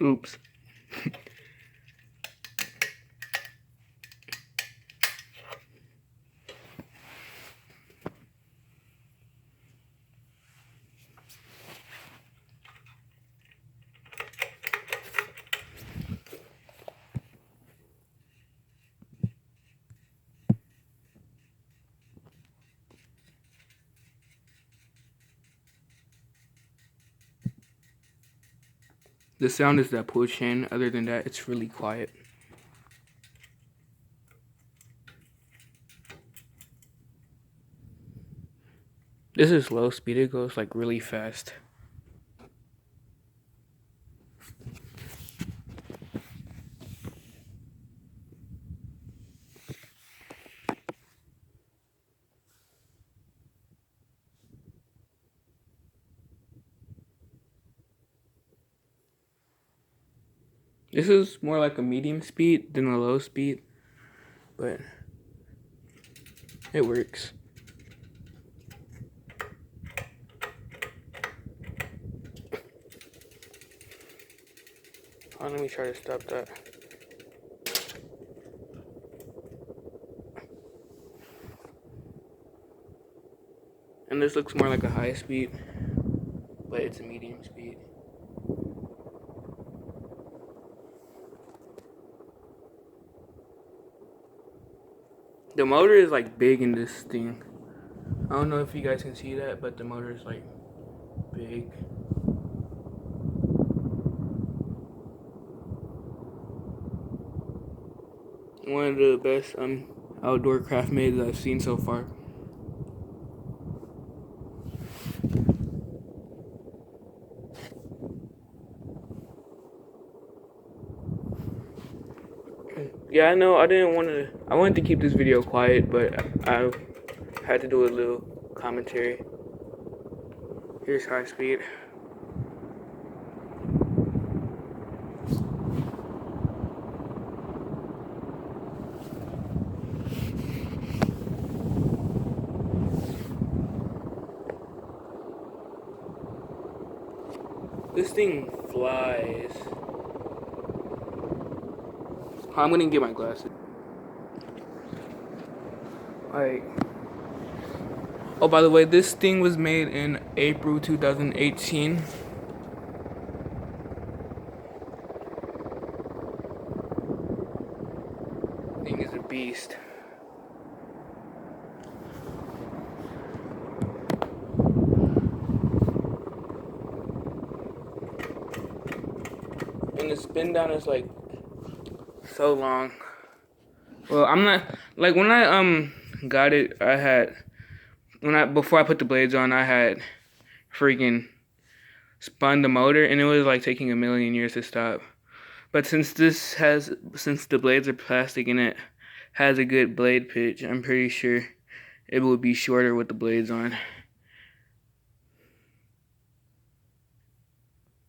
Oops. The sound is that pull chain. Other than that, it's really quiet. This is low speed. It goes like really fast. This is more like a medium speed than a low speed, but it works. Oh, let me try to stop that. And this looks more like a high speed, but it's a medium speed. The motor is like big in this thing. I don't know if you guys can see that, but the motor is like big. One of the best outdoor Craftmade that I've seen so far. Yeah, I know I wanted to keep this video quiet, but I had to do a little commentary. Here's high speed. This thing flies. I'm gonna get my glasses. Like, oh, by the way, this thing was made in April 2018. Thing is a beast. And the spin down is like so long. Well, I'm not like when I got it, before I put the blades on, I had freaking spun the motor, and it was like taking a million years to stop. But since the blades are plastic and it has a good blade pitch, I'm pretty sure it will be shorter with the blades on.